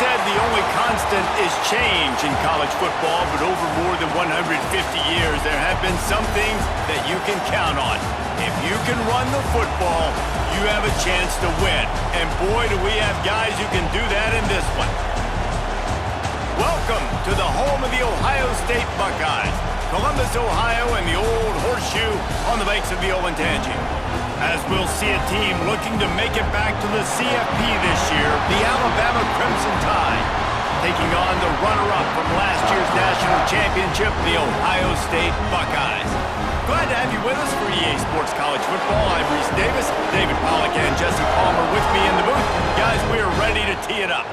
said the only constant is change in college football, but over more than 150 years, there have been some things that you can count on. If you can run the football, you have a chance to win. And boy, do we have guys who can do that in this one. Welcome to the home of the Ohio State Buckeyes, Columbus, Ohio, and the old horseshoe on the banks of the Olentangy. As we'll see a team looking to make it back to the CFP this year, the Alabama Crimson Tide, taking on the runner-up from last year's national championship, the Ohio State Buckeyes. Glad to have you with us for EA Sports College Football. I'm Reese Davis, David Pollack, and Jesse Palmer with me in the booth. Guys, we are ready to tee it up.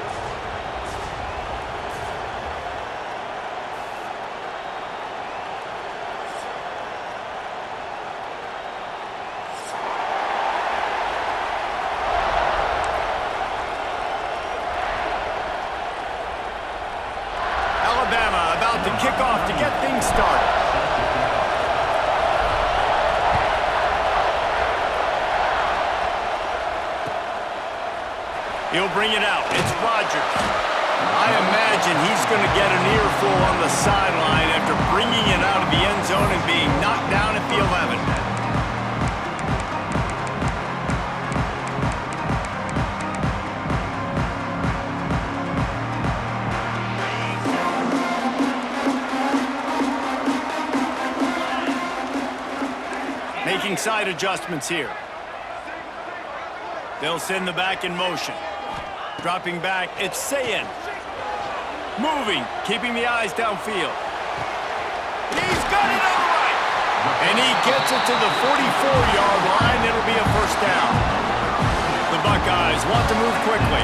To kick off to get things started. He'll bring it out. It's Rodgers. I imagine he's going to get an earful on the sideline after bringing it out of the end zone and being knocked down at the 11. Making side adjustments here. They'll send the back in motion. Dropping back, it's Sayin. Moving, keeping the eyes downfield. He's got it all right. And he gets it to the 44-yard line. It'll be a first down. The Buckeyes want to move quickly.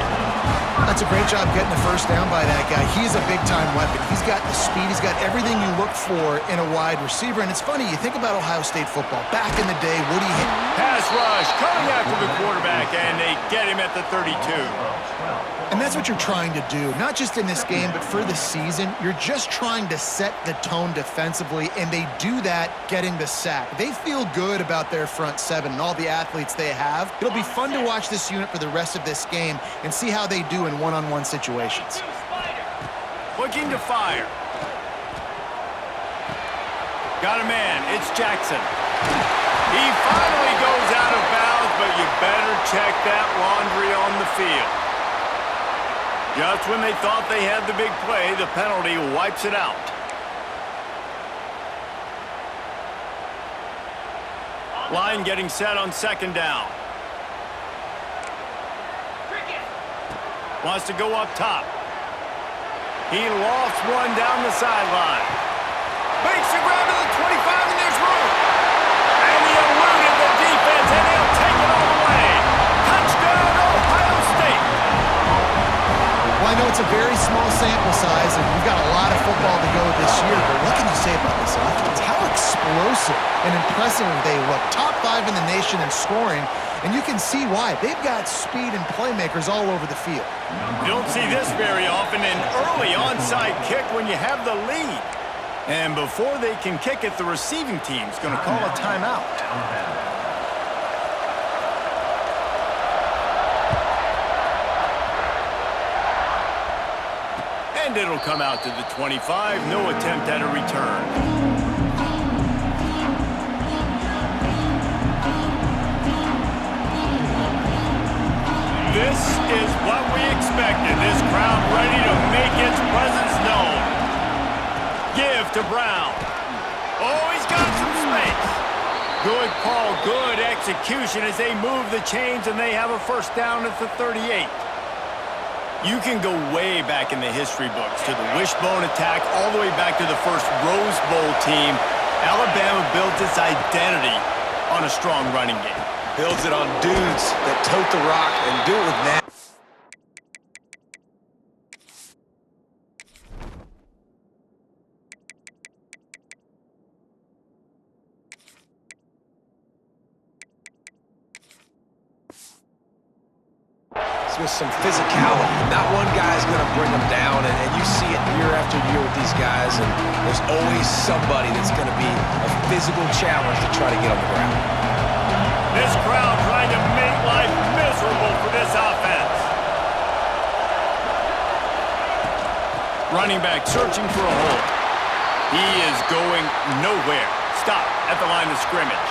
That's a great job getting the first down by that guy. He's a big-time weapon. He's got the speed. He's got everything you look for in a wide receiver. And it's funny, you think about Ohio State football. Back in the day, Woody hit. Pass rush coming after the quarterback, and they get him at the 32. And that's what you're trying to do, not just in this game, but for the season. You're just trying to set the tone defensively, and they do that getting the sack. They feel good about their front seven and all the athletes they have. It'll be fun to watch this unit for the rest of this game and see how they do in one-on-one situations. Looking to fire. Got a man. It's Jackson. He finally goes out of bounds, but you better check that laundry on the field. Just when they thought they had the big play, the penalty wipes it out. Line getting set on second down. Wants to go up top. He lofts one down the sideline. Makes the grab to the 25, and there's room. And he eluded the defense, and he'll take it all the way. Touchdown, Ohio State. Well, I know it's a very small sample size, and we've got a lot of football to go this year, but what can you say about this offense? How explosive and impressive they look. Top 5 in the nation in scoring, and you can see why. They've got speed and playmakers all over the field. You don't see this very often, an early onside kick when you have the lead. And before they can kick it, the receiving team's going to call a timeout. And it'll come out to the 25. No attempt at a return. This is what we expected. This crowd ready to make its presence known. Give to Brown. Oh, he's got some space. Good call, good execution as they move the chains and they have a first down at the 38. You can go way back in the history books to the wishbone attack all the way back to the first Rose Bowl team. Alabama built its identity on a strong running game. Builds it on dudes that tote the rock and do it with that. With some physicality. Not one guy's going to bring them down, and you see it year after year with these guys, and there's always somebody that's going to be a physical challenge to try to get on the ground. This crowd trying to make life miserable for this offense. running back searching for a hole. He is going nowhere. Stop at the line of scrimmage.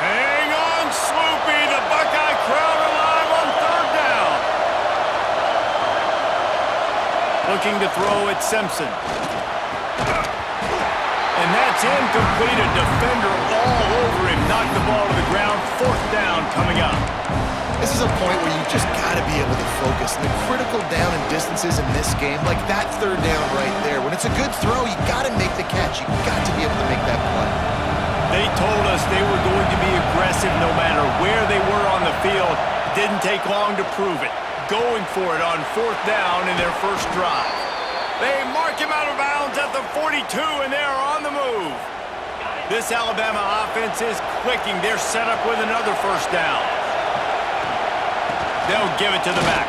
Hang on, Sloopy. The Buckeye crowd alive on third down. Looking to throw at Simpson. And that's incomplete. A defender all over him. Knocked the ball to the ground. Fourth down coming up. This is a point where you just got to be able to focus. And the critical down and distances in this game, like that third down right there, when it's a good throw, you got to make the catch. You got to be able to make that play. They told us they were going to be aggressive no matter where they were on the field. Didn't take long to prove it. Going for it on fourth down in their first drive. They mark him out of bounds at the 42, and they're on the move. This Alabama offense is clicking. They're set up with another first down. They'll give it to the back.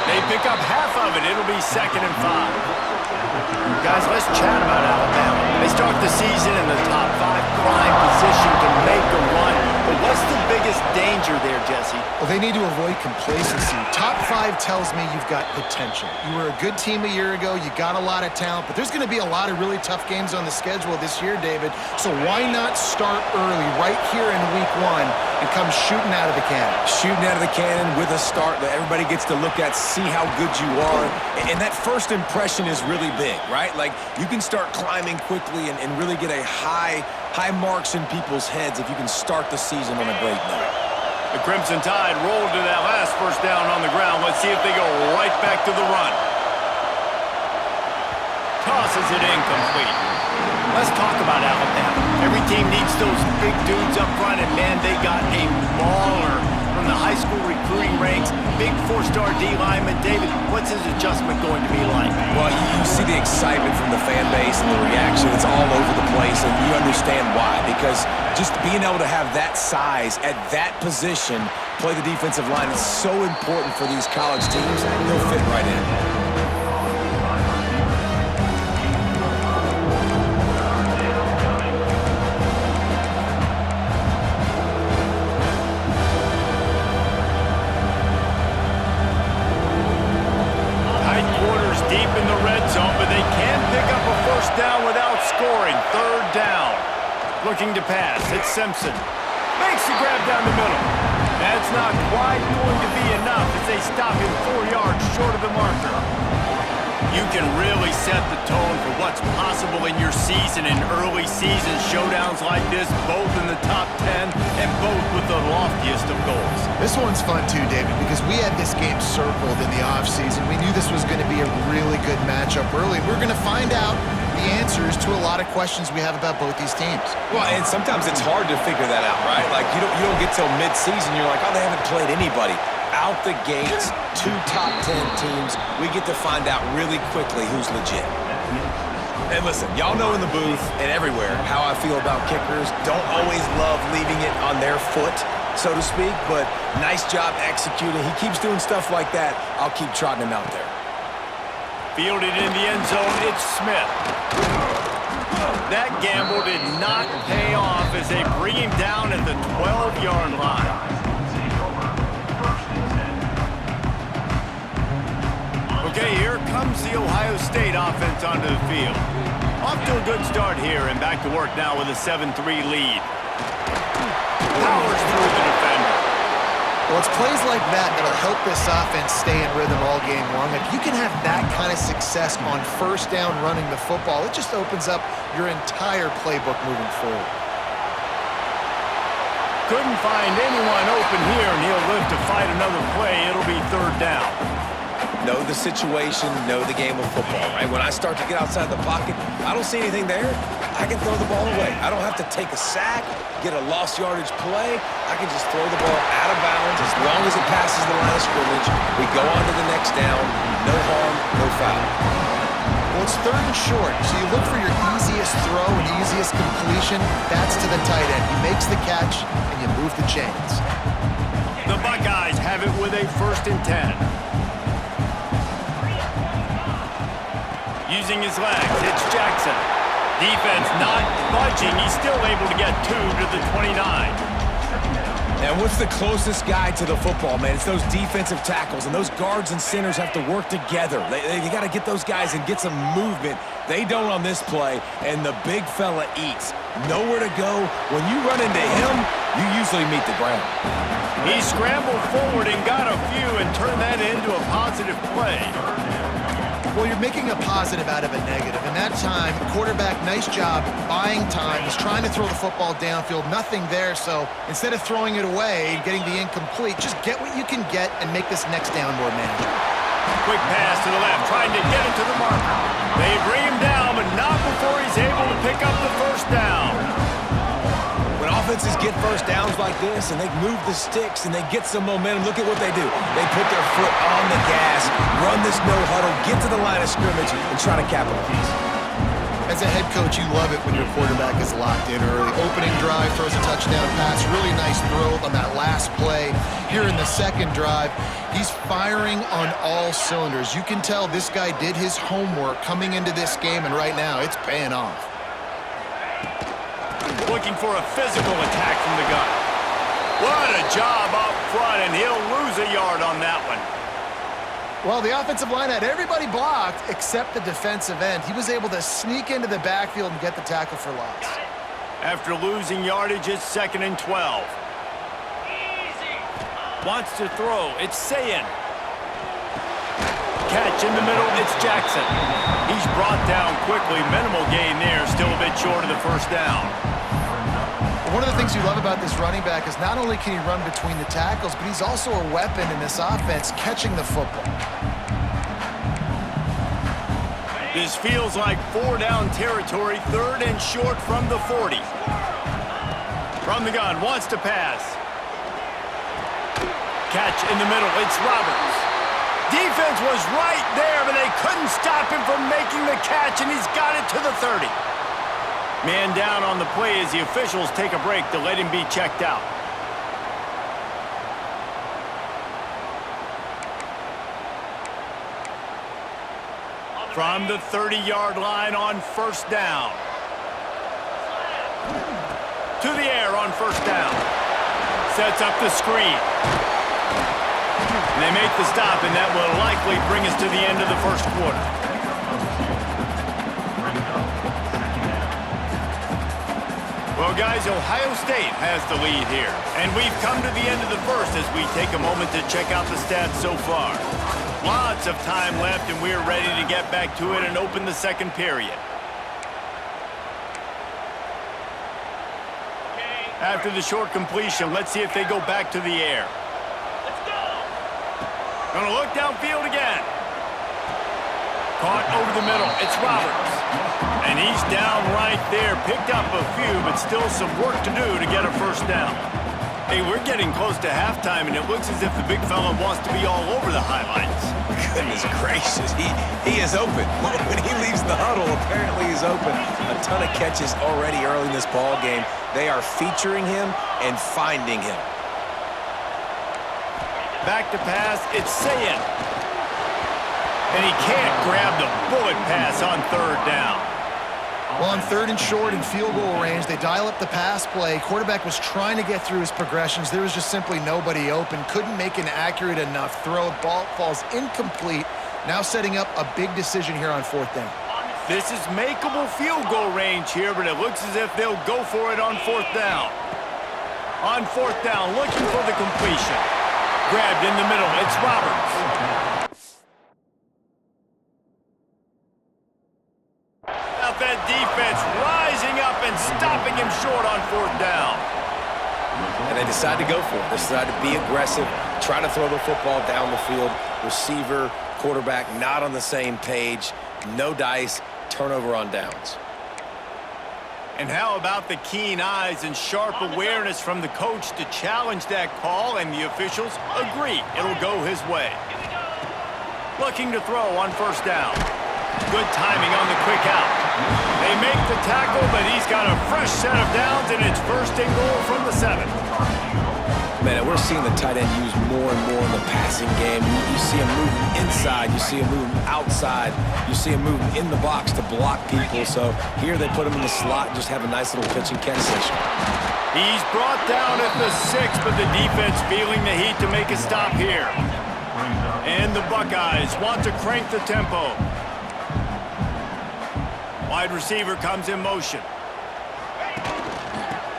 They pick up half of it. It'll be 2nd and 5. Guys, let's chat about Alabama. They start the season in the top 5 prime position to make a run. But what's the biggest danger there, Jesse? Well, they need to avoid complacency. Top 5 tells me you've got potential. You were a good team a year ago. You got a lot of talent. But there's going to be a lot of really tough games on the schedule this year, David. So why not start early right here in week 1 and come shooting out of the cannon? Shooting out of the cannon with a start that everybody gets to look at, see how good you are. And that first impression is really big, right? Like, you can start climbing quickly and really get a high marks in people's heads if you can start the season on a great note. The Crimson Tide rolled to that last first down on the ground. Let's see if they go right back to the run. Tosses it incomplete. Let's talk about Alabama. Every team needs those big dudes up front, and man, they got a mauler from the high school recruiting ranks. Big 4-star D lineman. David, what's his adjustment going to be like? Well, you see the excitement from the fan base and the reaction. It's all over the place, and you understand why. Because just being able to have that size at that position, play the defensive line, is so important for these college teams. He'll fit right in. Deep in the red zone, but they can pick up a first down without scoring. Third down. Looking to pass. It's Simpson. Makes the grab down the middle. That's not quite going to be enough as they stop him 4 yards short of the marker. You can really set the tone for what's possible in your season in early season showdowns like this, both in the top 10 and both with the loftiest of goals. This one's fun too, David, because we had this game circled in the offseason. We knew this was going to be a really good matchup early. We're going to find out the answers to a lot of questions we have about both these teams. Well, and sometimes it's hard to figure that out, right? Like, you don't get till mid-season, you're like, oh, they haven't played anybody. Out the gates, 2 top 10 teams, we get to find out really quickly who's legit. And listen, y'all know in the booth and everywhere how I feel about kickers. Don't always love leaving it on their foot, so to speak, but nice job executing. He keeps doing stuff like that. I'll keep trotting him out there. Fielded in the end zone, it's Smith. That gamble did not pay off as they bring him down at the 12-yard line. Okay, here comes the Ohio State offense onto the field. Off to a good start here and back to work now with a 7-3 lead. Powers through the defender. Well, it's plays like that that'll help this offense stay in rhythm all game long. If you can have that kind of success on first down running the football, it just opens up your entire playbook moving forward. Couldn't find anyone open here, and he'll live to fight another play. It'll be third down. Know the situation, know the game of football, right? When I start to get outside the pocket, I don't see anything there, I can throw the ball away. I don't have to take a sack, get a lost yardage play. I can just throw the ball out of bounds as long as it passes the line of scrimmage. We go on to the next down. No harm, no foul. Well, it's third and short, so you look for your easiest throw and easiest completion. That's to the tight end. He makes the catch, and you move the chains. The Buckeyes have it with a 1st and 10. Using his legs, it's Jackson. Defense not budging. He's still able to get 2 to the 29. And what's the closest guy to the football, man? It's those defensive tackles, and those guards and centers have to work together. They got to get those guys and get some movement. They don't on this play, and the big fella eats. Nowhere to go. When you run into him, you usually meet the ground. He scrambled forward and got a few and turned that into a positive play. Well, you're making a positive out of a negative. And that time, quarterback, nice job buying time. He's trying to throw the football downfield. Nothing there, so instead of throwing it away and getting the incomplete, just get what you can get and make this next down more manageable. Quick pass to the left, trying to get it to the marker. They bring him down, but not before he's able to pick up the first down. When offenses get first downs like this and they move the sticks and they get some momentum, look at what they do. They put their foot on the gas, run this no huddle, get to the line of scrimmage, and try to capitalize. As a head coach, you love it when your quarterback is locked in early. Opening drive, throws a touchdown pass, really nice throw on that last play. Here in the second drive, he's firing on all cylinders. You can tell this guy did his homework coming into this game, and right now it's paying off. Looking for a physical attack from the gun. What a job up front, and he'll lose a yard on that one. Well, the offensive line had everybody blocked except the defensive end. He was able to sneak into the backfield and get the tackle for loss. After losing yardage, it's 2nd and 12. Wants to throw. It's Sayin. Catch in the middle. It's Jackson. He's brought down quickly. Minimal gain there. Still a bit short of the first down. One of the things you love about this running back is not only can he run between the tackles, but he's also a weapon in this offense, catching the football. This feels like 4-down territory, 3rd and short from the 40. From the gun, wants to pass. Catch in the middle, it's Roberts. Defense was right there, but they couldn't stop him from making the catch, and he's got it to the 30. Man down on the play as the officials take a break to let him be checked out. From the 30-yard line on first down. To the air on first down. Sets up the screen. And they make the stop, and that will likely bring us to the end of the first quarter. Well, guys, Ohio State has the lead here. And we've come to the end of the first as we take a moment to check out the stats so far. Lots of time left, and we're ready to get back to it and open the second period. After the short completion, let's see if they go back to the air. Let's go! Gonna look downfield again. Caught over the middle. It's Roberts. And he's down right there. Picked up a few, but still some work to do to get a first down. Hey, we're getting close to halftime, and it looks as if the big fella wants to be all over the highlights. Goodness gracious, he is open. When he leaves the huddle, apparently he's open. A ton of catches already early in this ball game. They are featuring him and finding him. Back to pass, it's Sayin. And he can't grab the bullet pass on third down. Well, on 3rd and short and field goal range, they dial up the pass play. Quarterback was trying to get through his progressions. There was just simply nobody open. Couldn't make an accurate enough throw. Ball falls incomplete. Now setting up a big decision here on 4th down. This is makeable field goal range here, but it looks as if they'll go for it on 4th down. On 4th down, looking for the completion. Grabbed in the middle, it's Roberts. That defense rising up and stopping him short on 4th down. And they decide to go for it. They decide to be aggressive, try to throw the football down the field. Receiver, quarterback not on the same page. No dice, turnover on downs. And how about the keen eyes and sharp awareness from the coach to challenge that call, and the officials agree it'll go his way. Looking to throw on 1st down. Good timing on the quick out. They make the tackle, but he's got a fresh set of downs, and it's 1st and goal from the 7. Man, we're seeing the tight end used more and more in the passing game. You see him moving inside. You see him moving outside. You see him moving in the box to block people. So here they put him in the slot and just have a nice little pitch and catch session. He's brought down at the 6, but the defense feeling the heat to make a stop here. And the Buckeyes want to crank the tempo. Wide receiver comes in motion.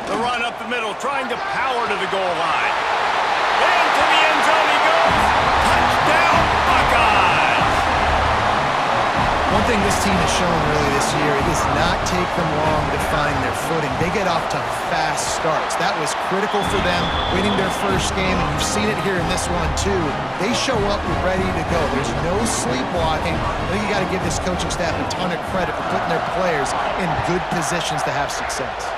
The run up the middle, trying to power to the goal line. Into the end zone he goes. Touchdown, Buckeyes! One thing this team has shown really this year, it does not take them long to find their footing. They get off to fast starts. That was critical for them, winning their first game, and you've seen it here in this one too. They show up ready to go. There's no sleepwalking. I think you got to give this coaching staff a ton of credit for putting their players in good positions to have success.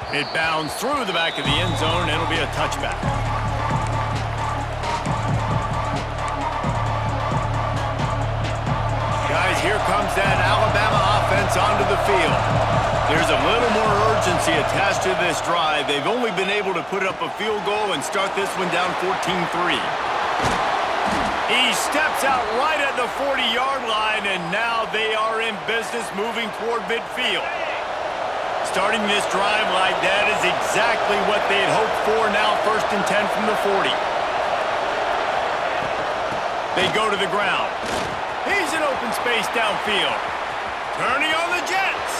It bounds through the back of the end zone, and it'll be a touchback. Guys, here comes that Alabama offense onto the field. There's a little more urgency attached to this drive. They've only been able to put up a field goal and start this one down 14-3. He steps out right at the 40-yard line, and now they are in business moving toward midfield. Starting this drive like that is exactly what they had hoped for. Now 1st and 10 from the 40. They go to the ground. He's in open space downfield. Turning on the Jets.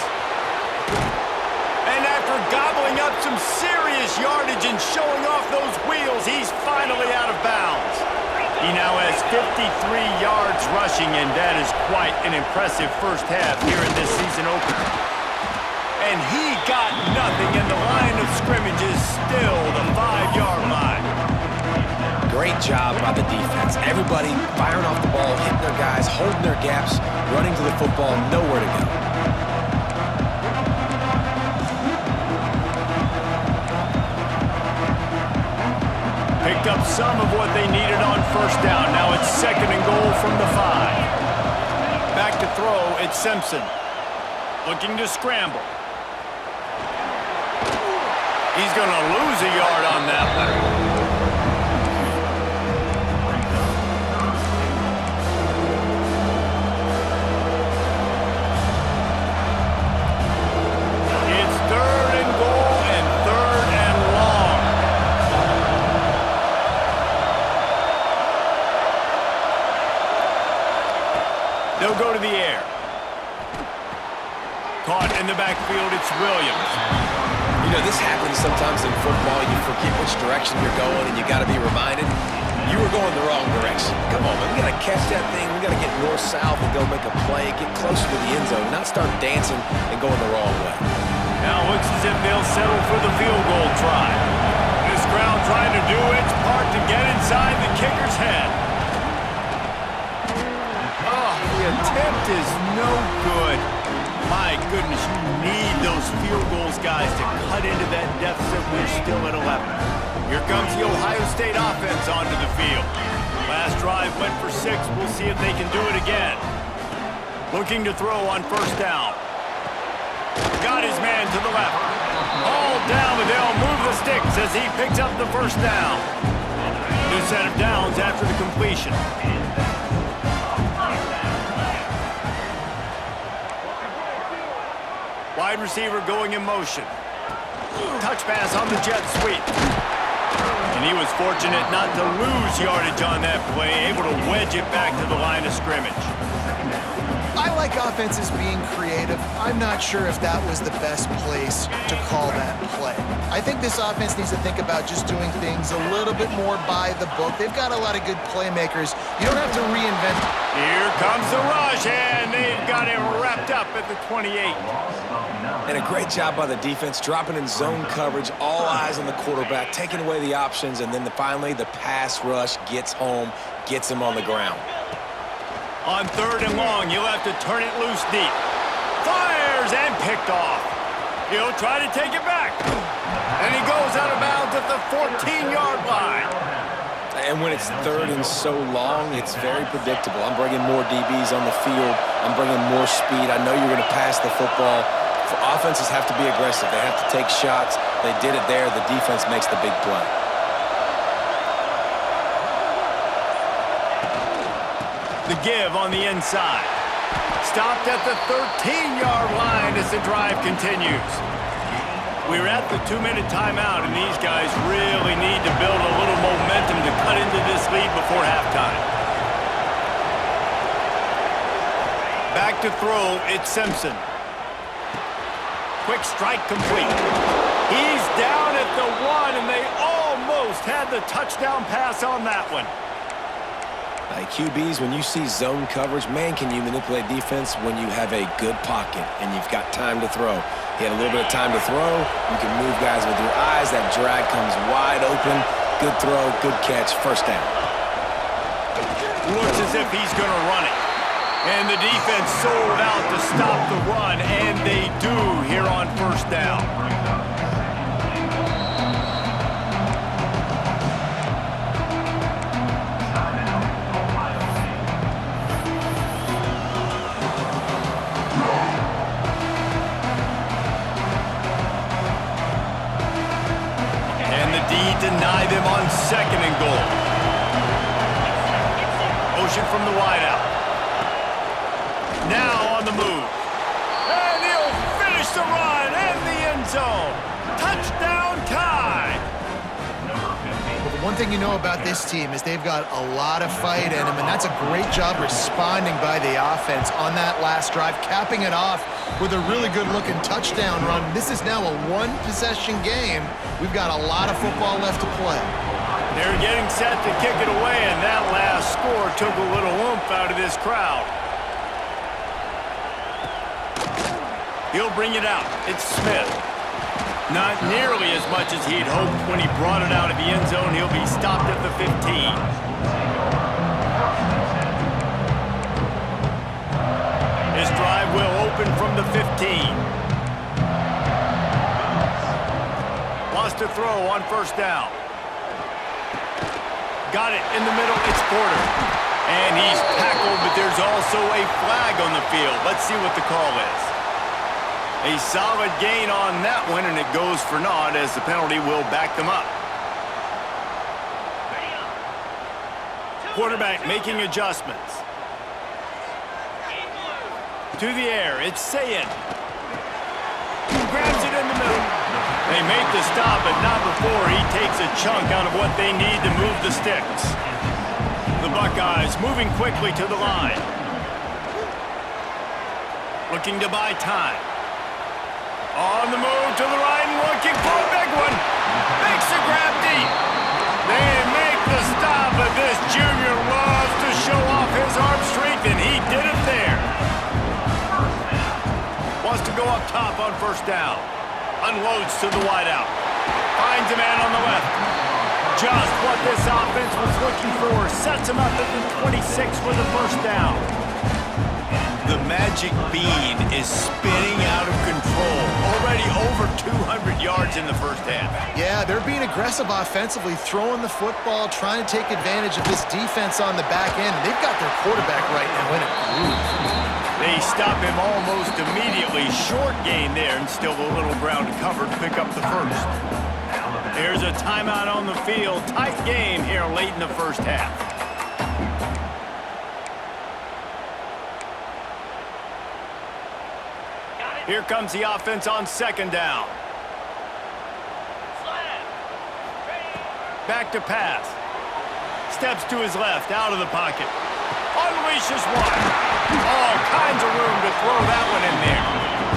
And after gobbling up some serious yardage and showing off those wheels, he's finally out of bounds. He now has 53 yards rushing, and that is quite an impressive first half here in this season opener. And he got nothing, and the line of scrimmage is still the 5-yard line. Great job by the defense. Everybody firing off the ball, hitting their guys, holding their gaps, running to the football, nowhere to go. Picked up some of what they needed on first down. Now it's 2nd and goal from the 5. Back to throw, it's Simpson. Looking to scramble. He's going to lose a yard on that one. It's 3rd and goal and 3rd and long. They'll go to the air. Caught in the backfield, it's Williams. You know, this happens sometimes in football. You forget which direction you're going, and you got to be reminded you were going the wrong direction. Come on, man. We got to catch that thing. We got to get north-south and go make a play, get closer to the end zone, not start dancing and going the wrong way. Now looks as if they'll settle for the field goal try. This crowd trying to do its part to get inside the kicker's head. Oh, the attempt is no good. My goodness, you need those field goals, guys, to cut into that deficit. We're still at 11. Here comes the Ohio State offense onto the field. Last drive went for 6. We'll see if they can do it again. Looking to throw on first down. Got his man to the left. All down, but they'll move the sticks as he picks up the first down. New set of downs after the completion. Wide receiver going in motion. Touch pass on the jet sweep. And he was fortunate not to lose yardage on that play, able to wedge it back to the line of scrimmage. I like offenses being creative. I'm not sure if that was the best place to call that play. I think this offense needs to think about just doing things a little bit more by the book. They've got a lot of good playmakers. You don't have to reinvent. Here comes the rush, and they've got him wrapped up at the 28. And a great job by the defense, dropping in zone coverage, all eyes on the quarterback, taking away the options, and then finally the pass rush gets home, gets him on the ground. On 3rd and long, you'll have to turn it loose deep. Fires and picked off. He'll try to take it back. And he goes out of bounds at the 14-yard line. And when it's 3rd and so long, it's very predictable. I'm bringing more DBs on the field. I'm bringing more speed. I know you're going to pass the football. Offenses have to be aggressive. They have to take shots. They did it there. The defense makes the big play. The give on the inside. Stopped at the 13-yard line as the drive continues. We're at the 2-minute timeout, and these guys really need to build a little momentum to cut into this lead before halftime. Back to throw, it's Simpson. Quick strike complete. He's down at the 1, and they almost had the touchdown pass on that one. QBs, when you see zone coverage, man, can you manipulate defense when you have a good pocket and you've got time to throw. He had a little bit of time to throw. You can move guys with your eyes. That drag comes wide open. Good throw, good catch, first down. Looks as if he's going to run it. And the defense sold out to stop the run, and they do here on first down. Deny them on second and goal. Motion from the wideout. Now on the move. And he'll finish the run in the end zone. Touchdown tie. Well, the one thing you know about this team is they've got a lot of fight in them, and that's a great job responding by the offense on that last drive, capping it off with a really good-looking touchdown run. This is now a one-possession game. We've got a lot of football left to play. They're getting set to kick it away, and that last score took a little oomph out of this crowd. He'll bring it out. It's Smith. Not nearly as much as he'd hoped when he brought it out of the end zone. He'll be stopped at the 15. His drive will open from the 15. Lost a throw on first down. Got it in the middle. It's Porter. And he's tackled, but there's also a flag on the field. Let's see what the call is. A solid gain on that one, and it goes for naught as the penalty will back them up. Quarterback making adjustments. To the air, it's Sayin. Grabs it in the middle. They make the stop, but not before he takes a chunk out of what they need to move the sticks. The Buckeyes moving quickly to the line. Looking to buy time. On the move to the right and looking for a big one. Makes the grab deep. They make the stop, but this junior loves to show off his arm strength, and he did it there. Wants to go up top on first down. Unloads to the wideout. Finds a man on the left. Just what this offense was looking for. Sets him up at the 26 for the first down. The magic bean is spinning out of control. Already over 200 yards in the first half. Yeah, they're being aggressive offensively, throwing the football, trying to take advantage of this defense on the back end. They've got their quarterback right now in a groove. They stop him almost immediately. Short gain there, and still a little ground to cover to pick up the first. There's a timeout on the field. Tight game here late in the first half. Here comes the offense on second down. Back to pass. Steps to his left, out of the pocket. Unleashes one. All kinds of room to throw that one in there.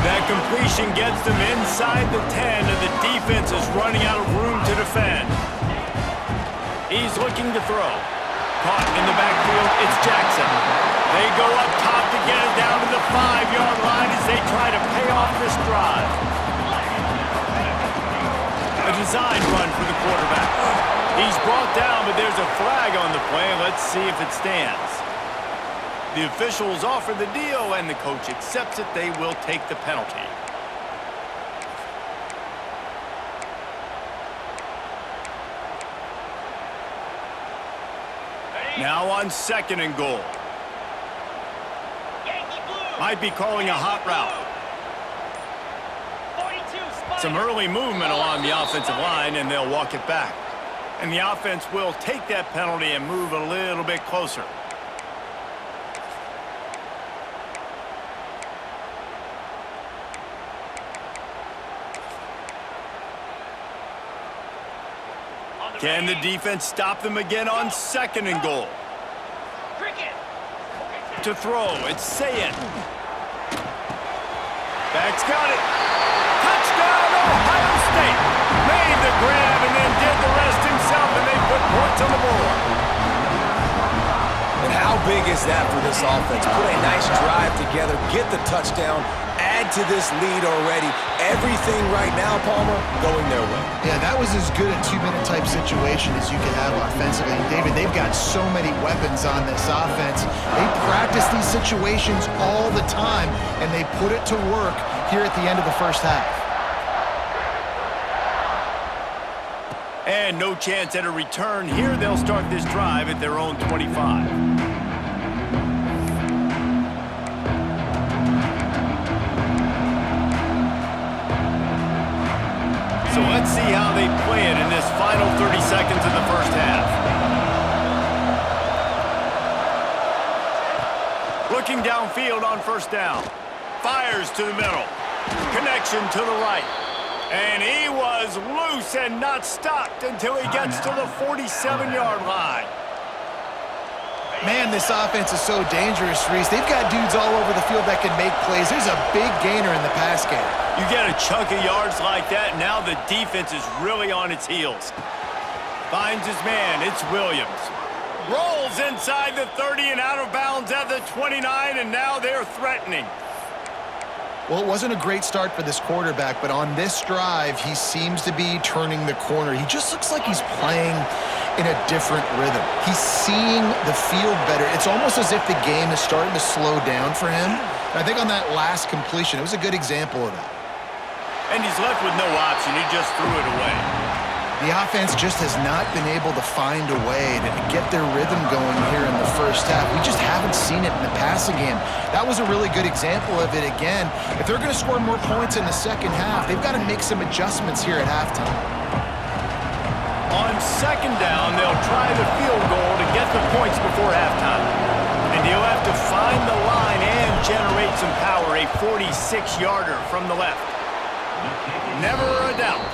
That completion gets them inside the 10, and the defense is running out of room to defend. He's looking to throw. Caught in the backfield, it's Jackson. They go up top to get it down to the 5-yard line as they try to pay off this drive. A design run for the quarterback. He's brought down, but there's a flag on the play. Let's see if it stands. The officials offer the deal, and the coach accepts it. They will take the penalty. Now on second and goal. Might be calling a hot route. Some early movement along the offensive line, and they'll walk it back. And the offense will take that penalty and move a little bit closer. Can the defense stop them again on 2nd and goal? To throw, it's Sayet. Back's got it. Touchdown, Ohio State. Made the grab and then did the rest himself, and they put points on the board. And how big is that for this offense? Put a nice drive together, get the touchdown, add to this lead already. Everything right now, Palmer, going their way. Yeah, that was as good a 2-minute type situation as you could have offensively. And David, they've got so many weapons on this offense. They practice these situations all the time, and they put it to work here at the end of the first half. And no chance at a return here. They'll start this drive at their own 25. So let's see how they play it in this final 30 seconds of the first half. Looking downfield on 1st down. Fires to the middle. Connection to the right. And he was loose and not stopped until he gets to the 47-yard line. Man, this offense is so dangerous, Reese. They've got dudes all over the field that can make plays. There's a big gainer in the pass game. You get a chunk of yards like that, now the defense is really on its heels. Finds his man, it's Williams. Rolls inside the 30 and out of bounds at the 29, and now they're threatening. Well, it wasn't a great start for this quarterback, but on this drive, he seems to be turning the corner. He just looks like he's playing in a different rhythm. He's seeing the field better. It's almost as if the game is starting to slow down for him. And I think on that last completion, it was a good example of that. And he's left with no option. He just threw it away. The offense just has not been able to find a way to get their rhythm going here in the first half. We just haven't seen it in the passing game. That was a really good example of it again. If they're going to score more points in the second half, they've got to make some adjustments here at halftime. On 2nd down, they'll try the field goal to get the points before halftime. And he'll have to find the line and generate some power, a 46-yarder from the left. Never a doubt.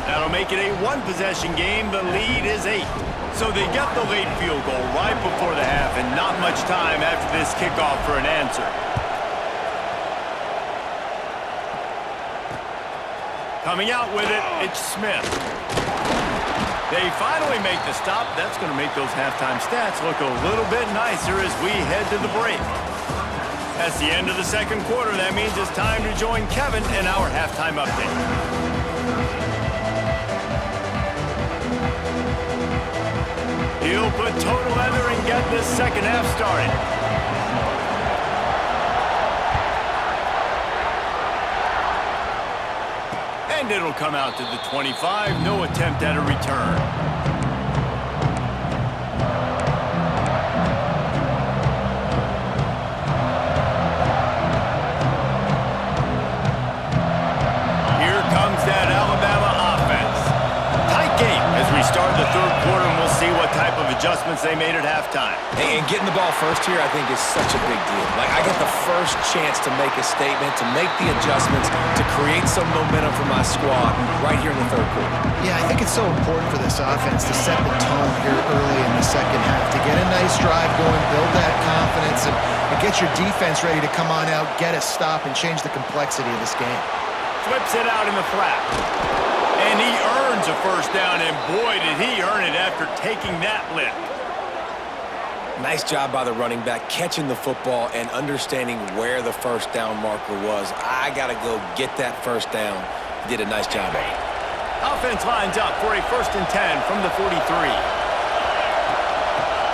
That'll make it a 1-possession game. The lead is 8. So they get the late field goal right before the half and not much time after this kickoff for an answer. Coming out with it, it's Smith. They finally make the stop. That's going to make those halftime stats look a little bit nicer as we head to the break. That's the end of the 2nd quarter. That means it's time to join Kevin in our halftime update. He'll put total leather and get this 2nd half started. And it'll come out to the 25. No attempt at a return. Start the 3rd quarter, and we'll see what type of adjustments they made at halftime. And getting the ball first here, I think, is such a big deal. Like, I get the first chance to make a statement, to make the adjustments, to create some momentum for my squad right here in the 3rd quarter. Yeah, I think it's so important for this offense to set the tone here early in the second half, to get a nice drive going, build that confidence, and get your defense ready to come on out, get a stop, and change the complexity of this game. Flips it out in the flat. And he earns a 1st down, and boy, did he earn it after taking that lift. Nice job by the running back, catching the football and understanding where the 1st down marker was. I got to go get that 1st down. He did a nice job of it. Offense lines up for a 1st and 10 from the 43.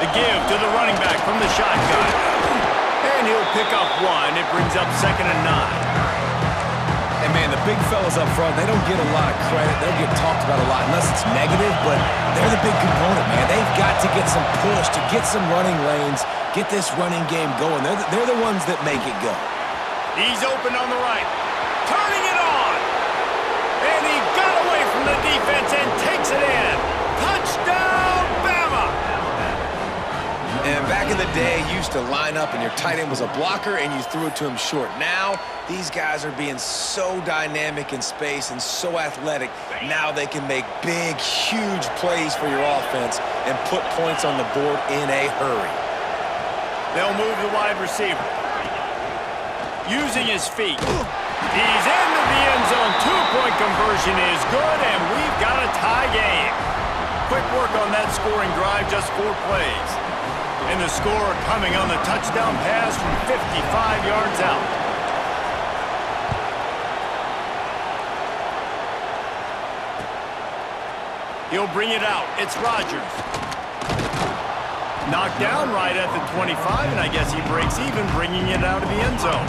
The give to the running back from the shotgun. And he'll pick up 1. It brings up 2nd and 9. And, man, the big fellas up front, they don't get a lot of credit. They'll get talked about a lot unless it's negative, but they're the big component, man. They've got to get some push, to get some running lanes, get this running game going. They're the ones that make it go. He's open on the right. Turning it on. And he got away from the defense and takes it in. Touchdown, Bama! And back in the the day, you used to line up and your tight end was a blocker and you threw it to him short. Now, these guys are being so dynamic in space and so athletic. Now they can make big, huge plays for your offense and put points on the board in a hurry. They'll move the wide receiver. Using his feet. He's into the end zone. Two-point conversion is good, and we've got a tie game. Quick work on that scoring drive, just 4 plays. And the score coming on the touchdown pass from 55 yards out. He'll bring it out. It's Rodgers. Knocked down right at the 25, and I guess he breaks even, bringing it out of the end zone.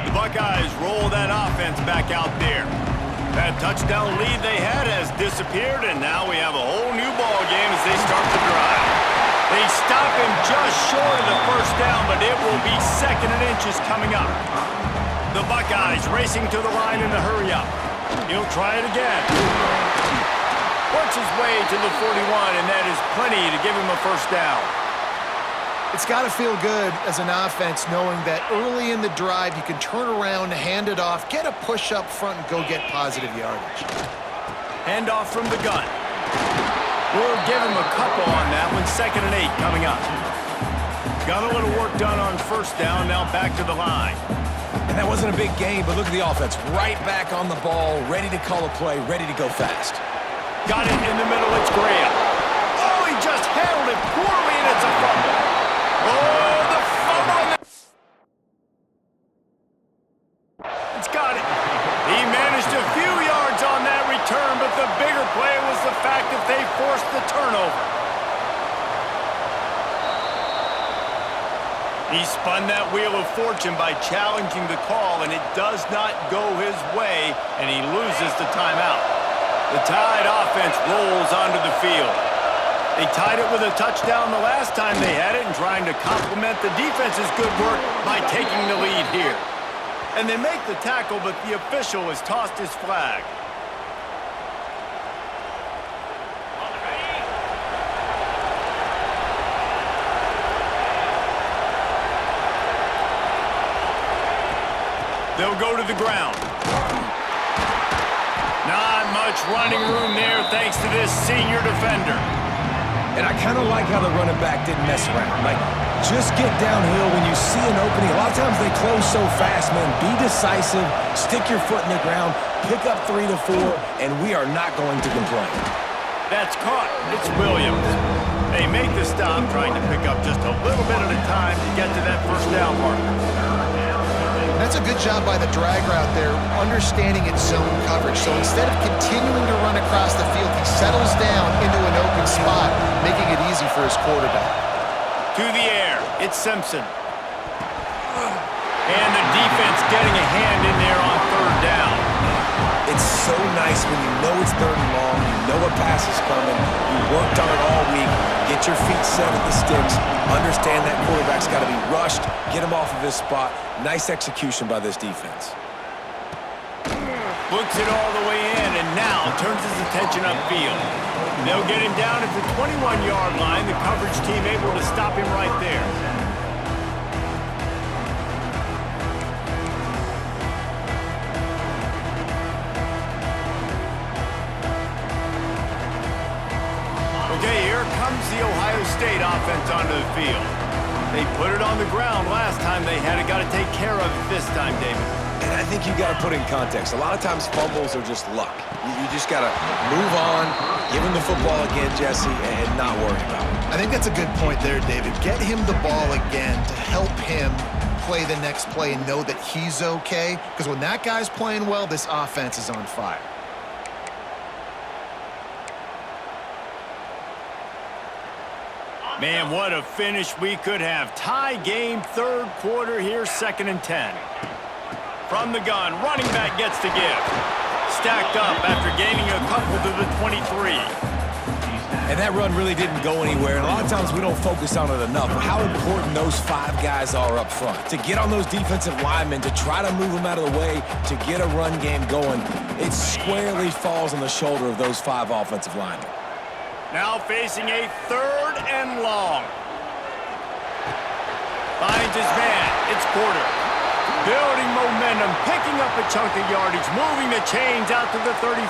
The Buckeyes roll that offense back out there. That touchdown lead they had has disappeared, and now we have a whole new ball game as they start the drive. They stop him just short of the first down, but it will be 2nd and inches coming up. The Buckeyes racing to the line in the hurry up. He'll try it again. Works his way to the 41, and that is plenty to give him a first down. It's got to feel good as an offense knowing that early in the drive you can turn around, hand it off, get a push up front, and go get positive yardage. Handoff from the gun. We'll give him a couple on that one. 2nd and 8 coming up. Got a little work done on first down, now back to the line. And that wasn't a big gain, but look at the offense. Right back on the ball, ready to call a play, ready to go fast. Got it in the middle, it's Graham. Oh, he just handled it poorly, and it's a fumble. Oh, the fumble. It's got it. He managed a few yards on that return, but the bigger play was the fact that they forced the turnover. He spun that wheel of fortune by challenging the call, and it does not go his way, and he loses the timeout. The Tide offense rolls onto the field. They tied it with a touchdown the last time they had it and trying to complement the defense's good work by taking the lead here. And they make the tackle, but the official has tossed his flag. They'll go to the ground. Not much running room there thanks to this senior defender. And I kind of like how the running back didn't mess around. Like, just get downhill when you see an opening. A lot of times they close so fast, man. Be decisive, stick your foot in the ground, pick up 3 to 4, and we are not going to complain. That's caught. It's Williams. They make the stop, trying to pick up just a little bit at a time to get to that first down marker. That's a good job by the drag route there, understanding its zone coverage. So instead of continuing to run across the field, he settles down into an open spot, making it easy for his quarterback. To the air, it's Simpson. And the defense getting a hand in there on 3rd down. It's so nice when you know it's 3rd and long, you know a pass is coming, you worked on it all week, get your feet set at the sticks, understand that quarterback's got to be rushed, get him off of his spot. Nice execution by this defense. Looks it all the way in, and now turns his attention upfield. They'll get him down at the 21-yard line. The coverage team able to stop him right there. Okay, here comes the Ohio State offense onto the field. They put it on the ground last time they had it. Got to take care of it this time, David. And I think you got to put in context. A lot of times fumbles are just luck. You just got to move on, give him the football again, Jesse, and not worry about it. I think that's a good point there, David. Get him the ball again to help him play the next play and know that he's okay. Because when that guy's playing well, this offense is on fire. Man, what a finish we could have. Tie game, 3rd quarter here, 2nd and 10. From the gun, running back gets to give. Stacked up after gaining a couple to the 23. And that run really didn't go anywhere. And a lot of times we don't focus on it enough. But how important those 5 guys are up front. To get on those defensive linemen, to try to move them out of the way, to get a run game going, it squarely falls on the shoulder of those 5 offensive linemen. Now facing a 3rd and long. Finds his man. It's Porter. Building momentum, picking up a chunk of yardage, moving the chains out to the 34.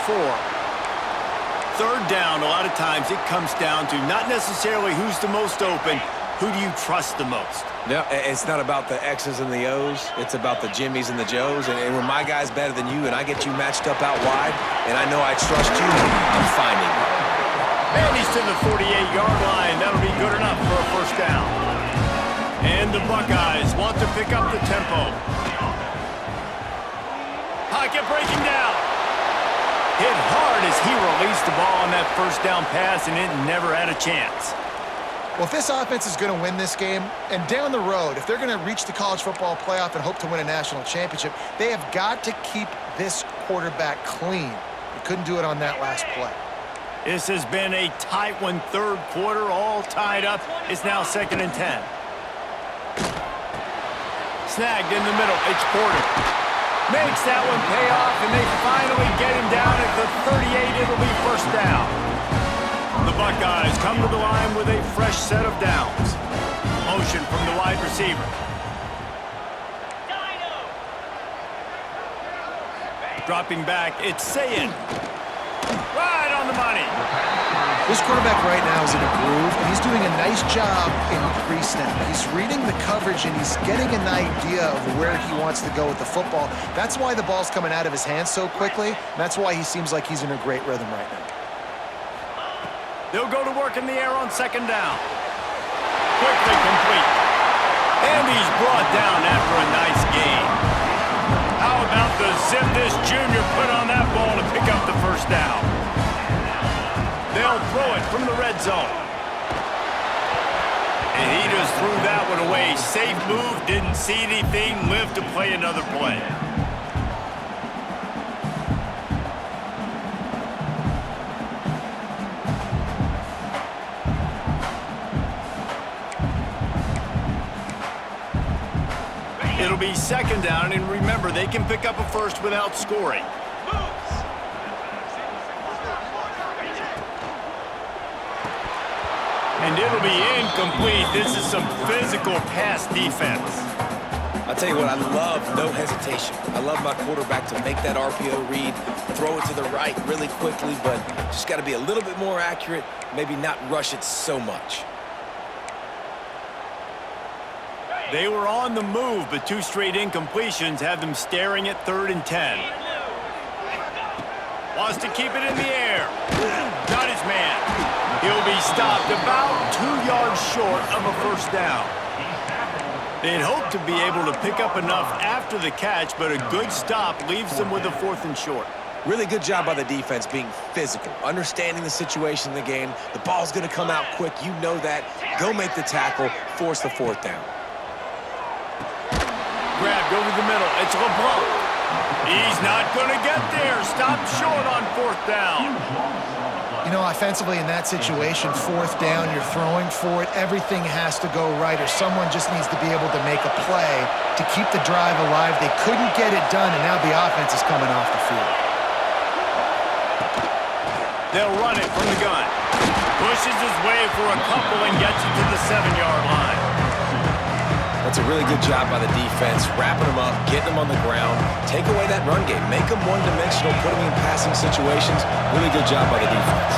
3rd down, a lot of times it comes down to not necessarily who's the most open, who do you trust the most? No, it's not about the X's and the O's. It's about the Jimmys and the Joes. And when my guy's better than you and I get you matched up out wide and I know I trust you, I'm finding you. And he's to the 48-yard line. That'll be good enough for a 1st down. And the Buckeyes want to pick up the tempo. Pocket breaking down. Hit hard as he released the ball on that 1st down pass, and it never had a chance. Well, if this offense is going to win this game, and down the road, if they're going to reach the college football playoff and hope to win a national championship, they have got to keep this quarterback clean. They couldn't do it on that last play. This has been a tight one, 3rd quarter, all tied up. It's now 2nd and 10. Snagged in the middle. It's Porter. Makes that one pay off, and they finally get him down at the 38. It'll be 1st down. The Buckeyes come to the line with a fresh set of downs. Motion from the wide receiver. Dropping back, it's Sayin. Right on the money. This quarterback right now is in a groove, and he's doing a nice job in pre-snap. He's reading the coverage, and he's getting an idea of where he wants to go with the football. That's why the ball's coming out of his hands so quickly, and that's why he seems like he's in a great rhythm right now. They'll go to work in the air on 2nd down. Quickly complete. And he's brought down after a nice gain. How about the zip this junior put on that ball to pick up the 1st down? They'll throw it from the red zone. And he just threw that one away. Safe move, didn't see anything, lived to play another play. It'll be 2nd down, and remember, they can pick up a 1st without scoring. And it'll be incomplete. This is some physical pass defense. I'll tell you what, I love no hesitation. I love my quarterback to make that RPO read, throw it to the right really quickly, but just got to be a little bit more accurate, maybe not rush it so much. They were on the move, but 2 straight incompletions have them staring at 3rd and 10. Wants to keep it in the air. Got his man. He'll be stopped about 2 yards short of a 1st down. They'd hoped to be able to pick up enough after the catch, but a good stop leaves them with a 4th and short. Really good job by the defense being physical, understanding the situation in the game. The ball's going to come out quick. You know that. Go make the tackle, force the 4th down. Grabbed over the middle. It's LeBlanc. He's not going to get there. Stopped short on 4th down. You know, offensively in that situation, 4th down, you're throwing for it. Everything has to go right, or someone just needs to be able to make a play to keep the drive alive. They couldn't get it done, and now the offense is coming off the field. They'll run it from the gun. Pushes his way for a couple and gets it to the 7-yard line. That's a really good job by the defense, wrapping them up, getting them on the ground, take away that run game, make them one-dimensional, put them in passing situations. Really good job by the defense.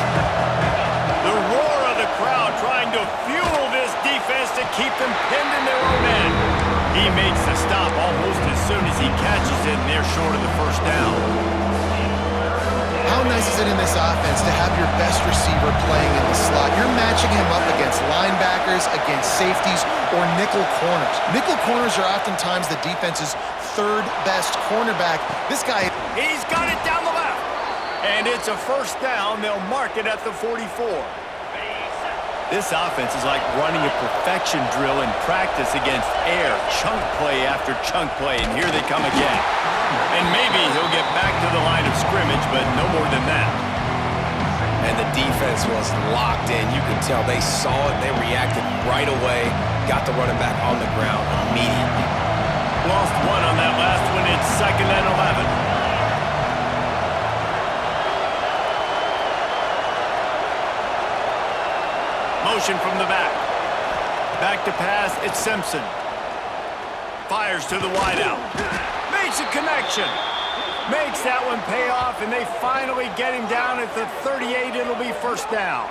The roar of the crowd trying to fuel this defense to keep them pinned in their own end. He makes the stop almost as soon as he catches it, and they're short of the 1st down. How nice is it in this offense to have your best receiver playing in the slot? You're matching him up against linebackers, against safeties, or nickel corners. Nickel corners are oftentimes the defense's 3rd best cornerback. This guy, he's got it down the left. And it's a 1st down. They'll mark it at the 44. This offense is like running a perfection drill in practice against air, chunk play after chunk play, and here they come again. And maybe he'll get back to the line of scrimmage, but no more than that. And the defense was locked in. You could tell they saw it, they reacted right away, got the running back on the ground immediately. Lost one on that last one. It's 2nd and 11. motion from the back. Back to pass, it's Simpson. Fires to the wideout. Makes a connection. Makes that one pay off, and they finally get him down at the 38. It'll be first down.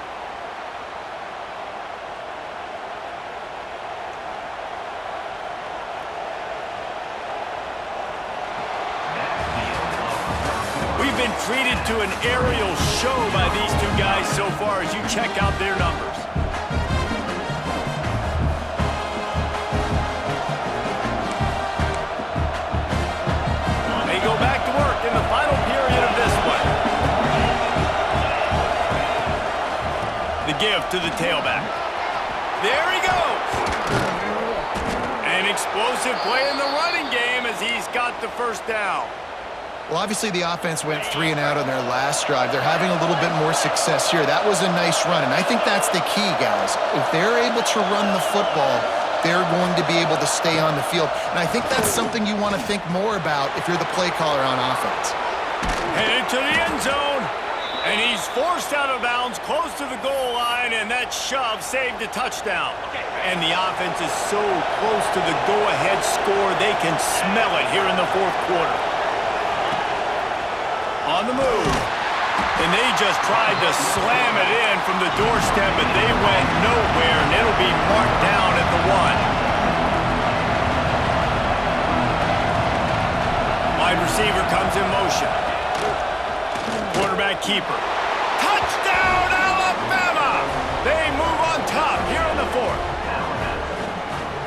We've been treated to an aerial show by these two guys so far as you check out their numbers. They go back to work in the final period of this one. The give to the tailback. There he goes. An explosive play in the running game as he's got the first down. Well, obviously the offense went 3 and out on their last drive. They're having a little bit more success here. That was a nice run, and I think that's the key, guys. If they're able to run the football, they're going to be able to stay on the field. And I think that's something you want to think more about if you're the play caller on offense. Headed to the end zone, and he's forced out of bounds close to the goal line, and that shove saved a touchdown. And the offense is so close to the go-ahead score, they can smell it here in the fourth quarter. On the move, and they just tried to slam it in from the doorstep, but they went nowhere, and it'll be marked down at the 1. Wide receiver comes in motion. Quarterback keeper. Touchdown, Alabama! They move on top here in the fourth.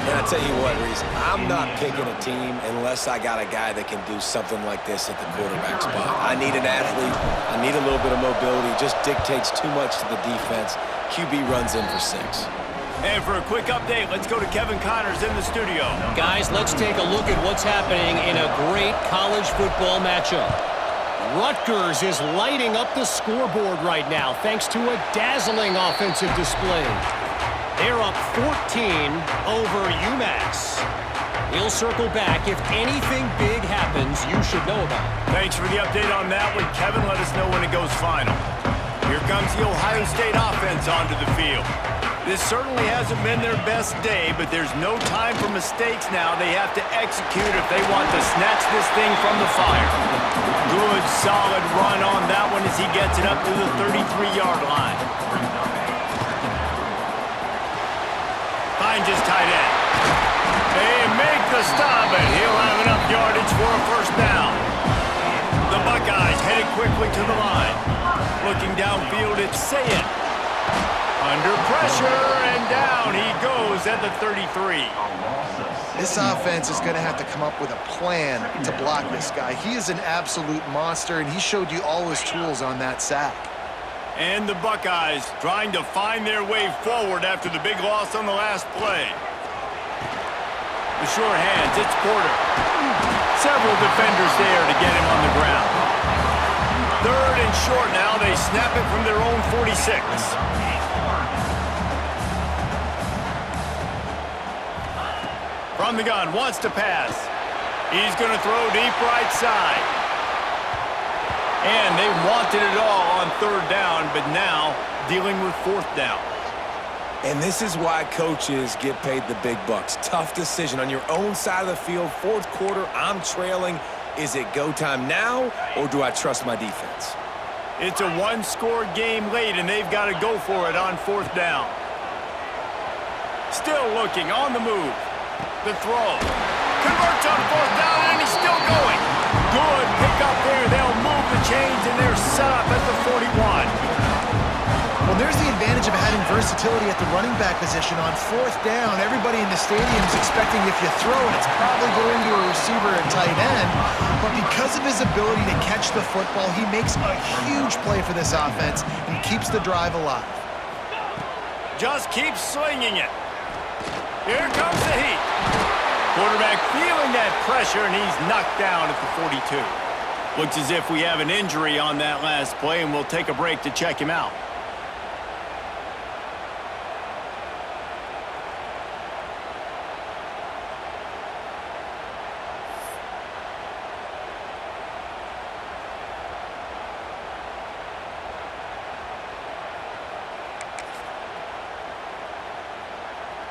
And I tell you what, Reese, I'm not picking a team unless I got a guy that can do something like this at the quarterback spot. I need an athlete. I need a little bit of mobility. It just dictates too much to the defense. QB runs in for 6. And for a quick update, let's go to Kevin Connors in the studio. Guys, let's take a look at what's happening in a great college football matchup. Rutgers is lighting up the scoreboard right now thanks to a dazzling offensive display. They're up 14 over UMass. We'll circle back. If anything big happens, you should know about it. Thanks for the update on that one, Kevin. Let us know when it goes final. Here comes the Ohio State offense onto the field. This certainly hasn't been their best day, but there's no time for mistakes now. They have to execute if they want to snatch this thing from the fire. Good, solid run on that one as he gets it up to the 33-yard line. Finds his tight end. They make the stop, and he'll have enough yardage for a first down. The Buckeyes headed quickly to the line. Looking downfield, it's Sayet. Under pressure, and down he goes at the 33. This offense is going to have to come up with a plan to block this guy. He is an absolute monster, and he showed you all his tools on that sack. And the Buckeyes trying to find their way forward after the big loss on the last play. The sure hands, it's Porter. Several defenders there to get him on the ground. 3rd and short now. They snap it from their own 46. From the gun, wants to pass. He's going to throw deep right side. And they wanted it all on 3rd down, but now dealing with 4th down. And this is why coaches get paid the big bucks. Tough decision on your own side of the field. 4th quarter, I'm trailing. Is it go time now, or do I trust my defense? It's a one-score game late, and they've got to go for it on 4th down. Still looking, on the move. The throw. Converts on 4th down, and he's still going. Good pick up there. They'll move the chains, and they're set up at the 41. Well, there's the advantage of having versatility at the running back position. On 4th down, everybody in the stadium is expecting if you throw it, it's probably going to a receiver and tight end. But because of his ability to catch the football, he makes a huge play for this offense and keeps the drive alive. Just keeps slinging it. Here comes the heat. Quarterback feeling that pressure, and he's knocked down at the 42. Looks as if we have an injury on that last play, and we'll take a break to check him out.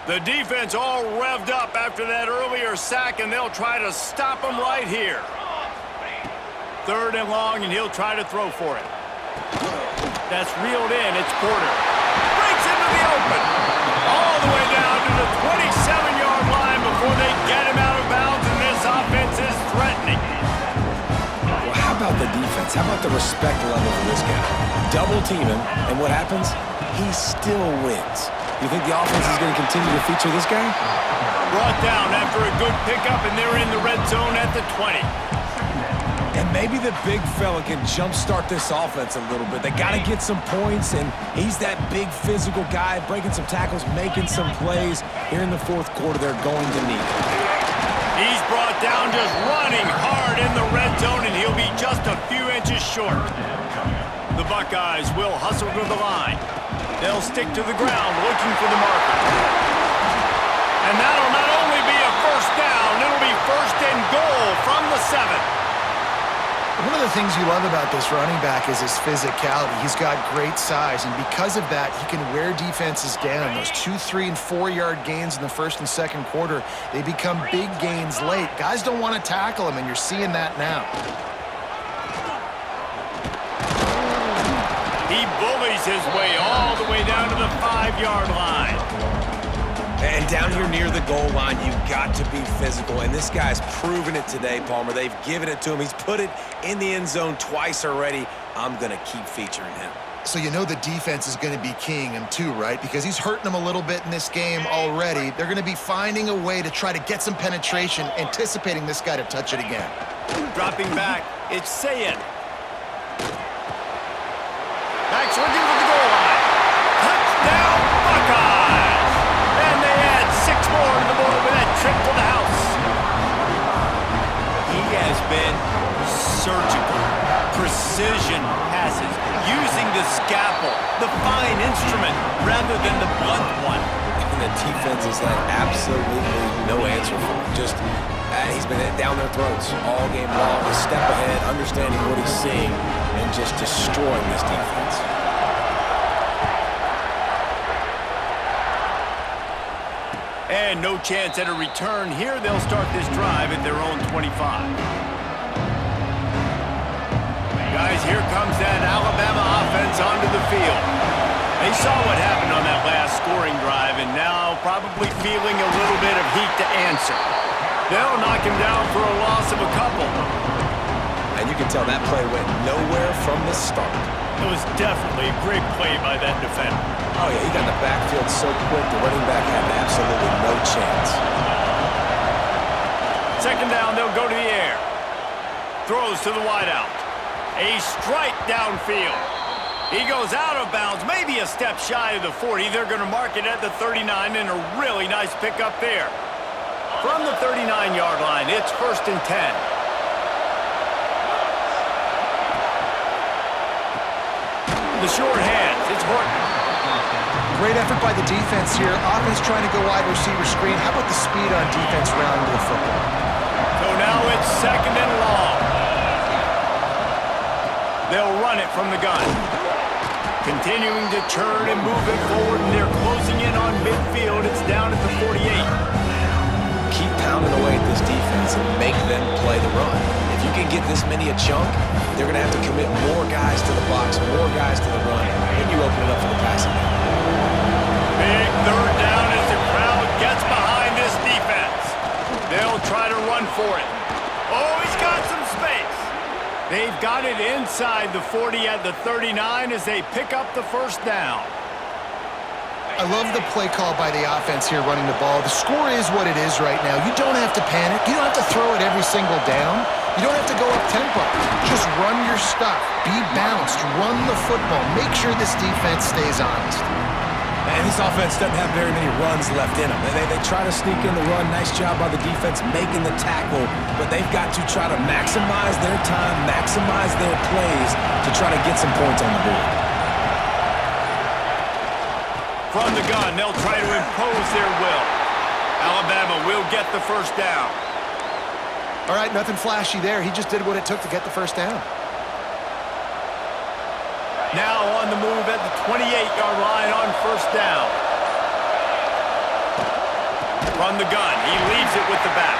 The defense all revved up after that earlier sack, and they'll try to stop him right here. 3rd and long, and he'll try to throw for it. That's reeled in. It's Porter. Breaks into the open. All the way down to the 27-yard line before they get him out of bounds, and this offense is threatening. Well, how about the defense? How about the respect level for this guy? Double team him, and what happens? He still wins. You think the offense is going to continue to feature this guy? Brought down after a good pickup, and they're in the red zone at the 20. And maybe the big fella can jumpstart this offense a little bit. They got to get some points, and he's that big physical guy, breaking some tackles, making some plays. Here in the 4th quarter, they're going to need him. He's brought down just running hard in the red zone, and he'll be just a few inches short. The Buckeyes will hustle to the line. They'll stick to the ground looking for the marker. And that'll not only be a first down, it'll be 1st and goal from the 7. One of the things you love about this running back is his physicality. He's got great size, and because of that, he can wear defenses down. Those 2, 3, and 4-yard gains in the 1st and 2nd quarter, they become big gains late. Guys don't want to tackle him, and you're seeing that now. He bullies his way all the way down to the 5-yard line. And down here near the goal line, you got to be physical. And this guy's proven it today, Palmer. They've given it to him. He's put it in the end zone twice already. I'm going to keep featuring him. So you know the defense is going to be keying him too, right? Because he's hurting them a little bit in this game already. They're going to be finding a way to try to get some penetration, anticipating this guy to touch it again. Dropping back, it's Sayed. Back's looking for the goal line. Touchdown, Buckeyes! And they add 6 more to the board with that trip to the house. He has been surgical. Precision passes, using the scalpel, the fine instrument, rather than the blunt one. And the defense has had absolutely no answer for him. Just, he's been down their throats all game long. A step ahead, understanding what he's seeing, and just destroying this defense. And no chance at a return here. They'll start this drive at their own 25. Guys, here comes that Alabama offense onto the field. They saw what happened on that last scoring drive, and now probably feeling a little bit of heat to answer. They'll knock him down for a loss of a couple. And you can tell that play went nowhere from the start. It was definitely a great play by that defender. Oh, yeah, he got in the backfield so quick, the running back had absolutely no chance. 2nd down, they'll go to the air. Throws to the wideout. A strike downfield. He goes out of bounds, maybe a step shy of the 40. They're going to mark it at the 39, and a really nice pickup there. From the 39-yard line, it's 1st and 10. The short hands, it's Horton. Great effort by the defense here. Offense trying to go wide receiver screen. How about the speed on defense rounding the football? So now it's 2nd and long. They'll run it from the gun. Continuing to turn and move it forward, and they're closing in on midfield. It's down at the 48. Keep pounding away at this defense and make them play the run. If you can get this many a chunk, they're going to have to commit more guys to the box, more guys to the run, and you open it up for the passing game. Big 3rd down as the crowd gets behind this defense. They'll try to run for it. Oh, he's got some space. They've got it inside the 40 at the 39 as they pick up the 1st down. I love the play call by the offense here running the ball. The score is what it is right now. You don't have to panic. You don't have to throw it every single down. You don't have to go up tempo. Just run your stuff. Be balanced. Run the football. Make sure this defense stays honest. And this offense doesn't have very many runs left in them. They try to sneak in the run. Nice job by the defense making the tackle. But they've got to try to maximize their time, maximize their plays to try to get some points on the board. From the gun, they'll try to impose their will. Alabama will get the 1st down. All right, nothing flashy there. He just did what it took to get the 1st down. Now on the move at the 28-yard line on 1st down. From the gun, he leaves it with the back.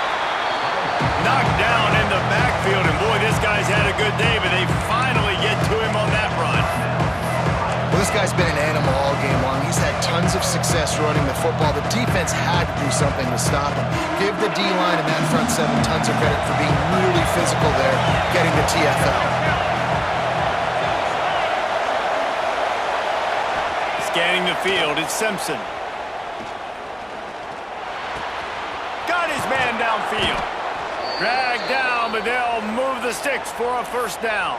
Knocked down in the backfield, and boy, this guy's had a good day, but they finally get to him on that run. Well, this guy's been an animal all game long. He's had tons of success running the football. The defense had to do something to stop him. Give the D-line and that front seven tons of credit for being really physical there, getting the TFL. Scanning the field, it's Simpson. Got his man downfield. Dragged down, but they'll move the sticks for a first down.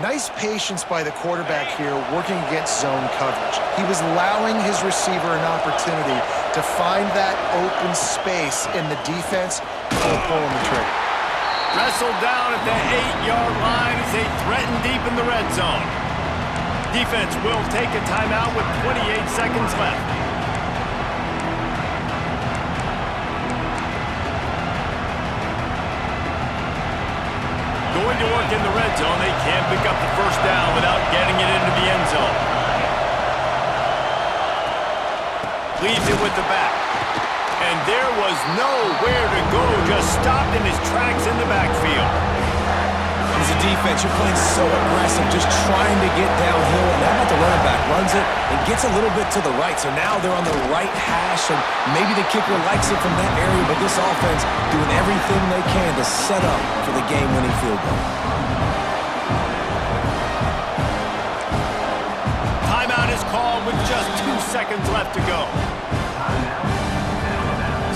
Nice patience by the quarterback here working against zone coverage. He was allowing his receiver an opportunity to find that open space in the defense before pulling the trigger. Wrestled down at the 8-yard line as they threaten deep in the red zone. Defense will take a timeout with 28 seconds left. Going to work in the red zone. They can't pick up the first down without getting it into the end zone. Leaves it with the back. And there was nowhere to go. Just stopped in his tracks in the backfield. As a defense, you're playing so aggressive, just trying to get downhill. And how about the running back? Runs it and gets a little bit to the right. So now they're on the right hash, and maybe the kicker likes it from that area. But this offense doing everything they can to set up for the game-winning field goal. Timeout is called with just 2 seconds left to go.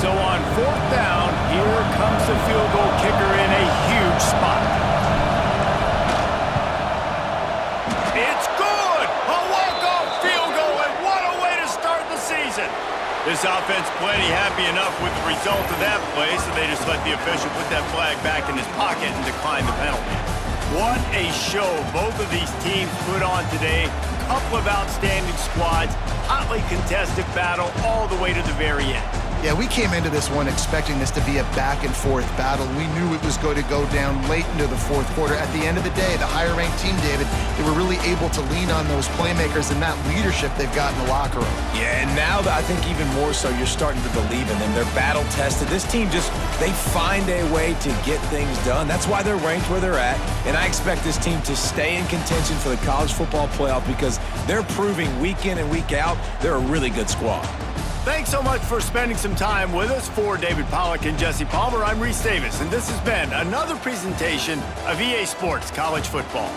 So on fourth down, here comes the field goal kicker in a huge spot. It's good! A walk-off field goal, and what a way to start the season! This offense plenty happy enough with the result of that play, so they just let the official put that flag back in his pocket and decline the penalty. What a show both of these teams put on today. Couple of outstanding squads, hotly contested battle all the way to the very end. Yeah, we came into this one expecting this to be a back-and-forth battle. We knew it was going to go down late into the fourth quarter. At the end of the day, the higher-ranked team, David, they were really able to lean on those playmakers and that leadership they've got in the locker room. Yeah, and now I think even more so, you're starting to believe in them. They're battle-tested. This team they find a way to get things done. That's why they're ranked where they're at. And I expect this team to stay in contention for the college football playoff because they're proving week in and week out they're a really good squad. Thanks so much for spending some time with us. For David Pollack and Jesse Palmer, I'm Reese Davis, and this has been another presentation of EA Sports College Football.